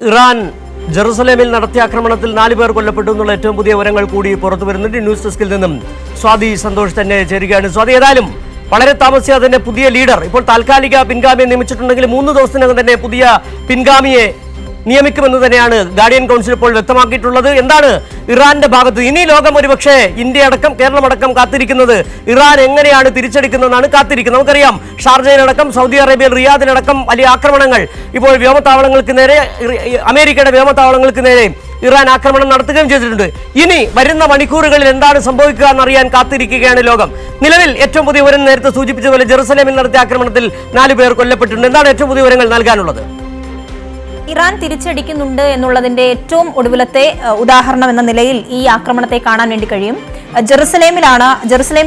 Iran ജെറുസലേമിൽ നടത്തിയ ആക്രമണത്തിൽ 4 പേർ കൊല്ലപ്പെട്ടു എന്നുള്ള ഏറ്റവും പുതിയ വിവരങ്ങൾ കൂടി പുറത്തു വരുന്നുണ്ട്. ന്യൂസ് ഡെസ്കിൽ നിന്നും സ്വാതി സന്തോഷ് തന്നെ ചേരുകയാണ്. സ്വാതി, ഏതായാലും വളരെ താമസിയാതെ തന്നെ പുതിയ ലീഡർ, ഇപ്പോൾ താൽക്കാലിക പിൻഗാമിയെ നിയമിച്ചിട്ടുണ്ടെങ്കിൽ 3 ദിവസത്തിനകം തന്നെ പുതിയ പിൻഗാമിയെ നിയമിക്കുമെന്ന് തന്നെയാണ് ഗാർഡിയൻ കൗൺസിൽ ഇപ്പോൾ വ്യക്തമാക്കിയിട്ടുള്ളത്. എന്താണ് ഇറാന്റെ ഭാഗത്ത് ഇനി ലോകം ഒരുപക്ഷെ ഇന്ത്യ അടക്കം കേരളമടക്കം കാത്തിരിക്കുന്നത് ഇറാൻ എങ്ങനെയാണ് തിരിച്ചടിക്കുന്നതെന്നാണ് കാത്തിരിക്കുന്നത്. നമുക്കറിയാം, ഷാർജയിലടക്കം സൗദി അറേബ്യയിൽ റിയാദിലടക്കം വലിയ ആക്രമണങ്ങൾ ഇപ്പോൾ വ്യോമത്താവളങ്ങൾക്ക് നേരെ, അമേരിക്കയുടെ വ്യോമത്താവളങ്ങൾക്ക് നേരെ ഇറാൻ ആക്രമണം നടത്തുകയും ചെയ്തിട്ടുണ്ട്. ഇനി വരുന്ന മണിക്കൂറുകളിൽ എന്താണ് സംഭവിക്കുക എന്നറിയാൻ കാത്തിരിക്കുകയാണ് ലോകം. നിലവിൽ ഏറ്റവും പുതിയ വിവരം നേരത്തെ സൂചിപ്പിച്ചതുപോലെ ജെറുസലേമിൽ നടത്തിയ ആക്രമണത്തിൽ 4 പേർ കൊല്ലപ്പെട്ടിട്ടുണ്ട്. എന്താണ് ഏറ്റവും പുതിയ വിവരങ്ങൾ നൽകാനുള്ളത്? ഇറാൻ തിരിച്ചടിക്കുന്നുണ്ട് എന്നുള്ളതിന്റെ ഏറ്റവും ഒടുവിലത്തെ ഉദാഹരണം എന്ന നിലയിൽ ഈ ആക്രമണത്തെ കാണാൻ വേണ്ടി കഴിയും. ജെറുസലേമിൽ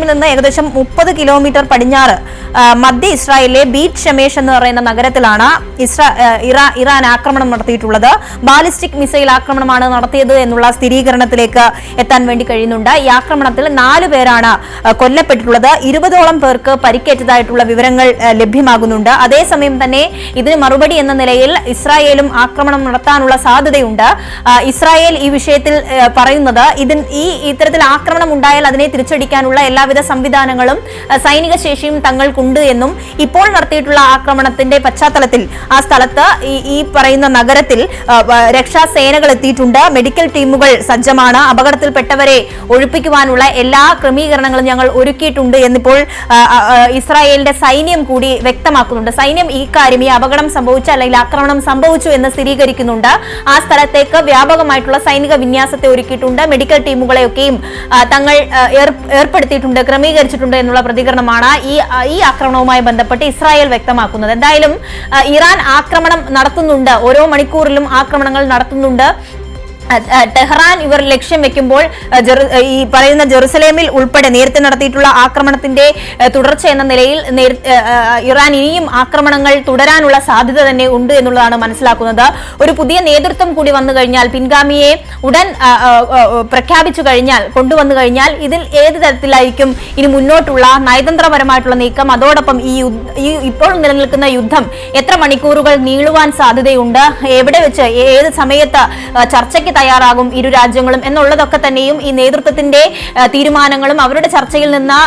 നിന്ന് ഏകദേശം 30 കിലോമീറ്റർ പടിഞ്ഞാറ് മധ്യ ഇസ്രായേലിലെ ബീറ്റ് ഷമേഷ് എന്ന് പറയുന്ന നഗരത്തിലാണ് ഇറാൻ ആക്രമണം നടത്തിയിട്ടുള്ളത്. ബാലിസ്റ്റിക് മിസൈൽ ആക്രമണമാണ് നടത്തിയത് എന്നുള്ള സ്ഥിരീകരണത്തിലേക്ക് എത്താൻ വേണ്ടി കഴിയുന്നുണ്ട്. ഈ ആക്രമണത്തിൽ 4 പേരാണ് കൊല്ലപ്പെട്ടിട്ടുള്ളത്. 20ഓളം പേർക്ക് പരിക്കേറ്റതായിട്ടുള്ള വിവരങ്ങൾ ലഭ്യമാകുന്നുണ്ട്. അതേസമയം തന്നെ ഇതിന് മറുപടി എന്ന നിലയിൽ ഇസ്രായേലും ആക്രമണം നടത്താനുള്ള സാധ്യതയുണ്ട്. ഇസ്രായേൽ ഈ വിഷയത്തിൽ പറയുന്നത് ഇത്തരത്തിൽ ആക്രമണം ഉണ്ടായാൽ അതിനെ തിരിച്ചടിക്കാനുള്ള എല്ലാവിധ സംവിധാനങ്ങളും സൈനിക ശേഷിയും തങ്ങൾക്കുണ്ട് എന്നും, ഇപ്പോൾ നടത്തിയിട്ടുള്ള ആക്രമണത്തിന്റെ പശ്ചാത്തലത്തിൽ ആ സ്ഥലത്ത് ഈ പറയുന്ന നഗരത്തിൽ രക്ഷാസേനകൾ എത്തിയിട്ടുണ്ട്. മെഡിക്കൽ ടീമുകൾ സജ്ജമാണ്. അപകടത്തിൽപ്പെട്ടവരെ ഒഴിപ്പിക്കുവാനുള്ള എല്ലാ ക്രമീകരണങ്ങളും ഞങ്ങൾ ഒരുക്കിയിട്ടുണ്ട് എന്നിപ്പോൾ ഇസ്രായേലിന്റെ സൈന്യം കൂടി വ്യക്തമാക്കുന്നുണ്ട്. സൈന്യം ഈ കാര്യം, ഈ അപകടം സംഭവിച്ച അല്ലെങ്കിൽ ആക്രമണം സംഭവിച്ചു എന്ന് സ്ഥിരീകരിക്കുന്നുണ്ട്. ആ സ്ഥലത്തേക്ക് വ്യാപകമായിട്ടുള്ള സൈനിക വിന്യാസത്തെ ഒരുക്കിയിട്ടുണ്ട്. മെഡിക്കൽ ടീമുകളെയൊക്കെയും തങ്ങൾ ഏർപ്പെടുത്തിയിട്ടുണ്ട്, ക്രമീകരിച്ചിട്ടുണ്ട് എന്നുള്ള പ്രതികരണമാണ് ഈ ആക്രമണവുമായി ബന്ധപ്പെട്ട് ഇസ്രായേൽ വ്യക്തമാക്കുന്നത്. എന്തായാലും ഇറാൻ ആക്രമണം നടത്തുന്നുണ്ട്, ഓരോ മണിക്കൂറിലും ആക്രമണങ്ങൾ നടത്തുന്നുണ്ട്. ടെഹ്റാൻ ഇവർ ലക്ഷ്യം വെക്കുമ്പോൾ ഈ പറയുന്ന ജെറുസലേമിൽ ഉൾപ്പെടെ നേരത്തെ നടത്തിയിട്ടുള്ള ആക്രമണത്തിന്റെ തുടർച്ച എന്ന നിലയിൽ ഇറാൻ ഇനിയും ആക്രമണങ്ങൾ തുടരാനുള്ള സാധ്യത തന്നെ ഉണ്ട് എന്നുള്ളതാണ് മനസ്സിലാക്കുന്നത്. ഒരു പുതിയ നേതൃത്വം കൂടി വന്നു കഴിഞ്ഞാൽ, പിൻഗാമിയെ ഉടൻ കൊണ്ടുവന്നു കഴിഞ്ഞാൽ ഇതിൽ ഏത് തരത്തിലായിരിക്കും ഇനി മുന്നോട്ടുള്ള നയതന്ത്രപരമായിട്ടുള്ള നീക്കം, അതോടൊപ്പം ഈ ഇപ്പോൾ നിലനിൽക്കുന്ന യുദ്ധം എത്ര മണിക്കൂറുകൾ നീളുവാൻ സാധ്യതയുണ്ട്, എവിടെ വെച്ച് ഏത് സമയത്ത് ചർച്ചയ്ക്ക് തയ്യാറാകും ഇരു രാജ്യങ്ങളും എന്നുള്ളതൊക്കെ തന്നെയും ഈ നേതൃത്വത്തിന്റെ തീരുമാനങ്ങളും അവരുടെ ചർച്ചയിൽ നിന്ന്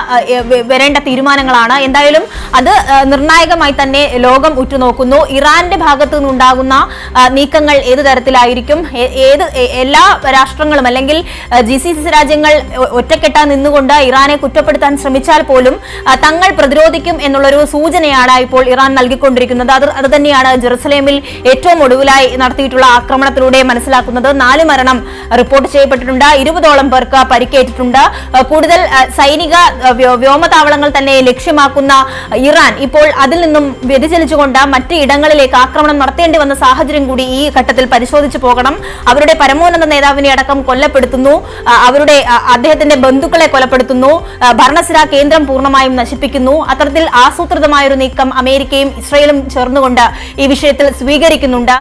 വരേണ്ട തീരുമാനങ്ങളാണ്. എന്തായാലും അത് നിർണായകമായി തന്നെ ലോകം ഉറ്റുനോക്കുന്നു. ഇറാന്റെ ഭാഗത്തു നിന്നുണ്ടാകുന്ന നീക്കങ്ങൾ ഏത് തരത്തിലായിരിക്കും, എല്ലാ രാഷ്ട്രങ്ങളും അല്ലെങ്കിൽ GCC രാജ്യങ്ങൾ ഒറ്റക്കെട്ടാൻ നിന്നുകൊണ്ട് ഇറാനെ കുറ്റപ്പെടുത്താൻ ശ്രമിച്ചാൽ പോലും തങ്ങൾ പ്രതിരോധിക്കും എന്നുള്ളൊരു സൂചനയാണ് ഇപ്പോൾ ഇറാൻ നൽകിക്കൊണ്ടിരിക്കുന്നത്. അത് തന്നെയാണ് ജെറുസലേമിൽ ഏറ്റവും ഒടുവിലായി നടത്തിയിട്ടുള്ള ആക്രമണത്തിലൂടെ മനസ്സിലാക്കുന്നത്. 4 മരണം റിപ്പോർട്ട് ചെയ്യപ്പെട്ടിട്ടുണ്ട്. 20ഓളം പേർക്ക് പരിക്കേറ്റിട്ടുണ്ട്. കൂടുതൽ സൈനിക വ്യോമതാവളങ്ങൾ തന്നെ ലക്ഷ്യമാക്കുന്ന ഇറാൻ ഇപ്പോൾ അതിൽ നിന്നും വ്യതിചലിച്ചുകൊണ്ട് മറ്റ് ഇടങ്ങളിലേക്ക് ആക്രമണം നടത്തേണ്ടി വന്ന സാഹചര്യം കൂടി ഈ ഘട്ടത്തിൽ പരിശോധിച്ചു പോകണം. അവരുടെ പരമോന്നത നേതാവിനെ അടക്കം കൊല്ലപ്പെടുത്തുന്നു, അദ്ദേഹത്തിന്റെ ബന്ധുക്കളെ കൊലപ്പെടുത്തുന്നു, ഭരണസിരാ കേന്ദ്രം പൂർണ്ണമായും നശിപ്പിക്കുന്നു. അത്തരത്തിൽ ആസൂത്രിതമായൊരു നീക്കം അമേരിക്കയും ഇസ്രയേലും ചേർന്നുകൊണ്ട് ഈ വിഷയത്തിൽ സ്വീകരിക്കുന്നുണ്ട്.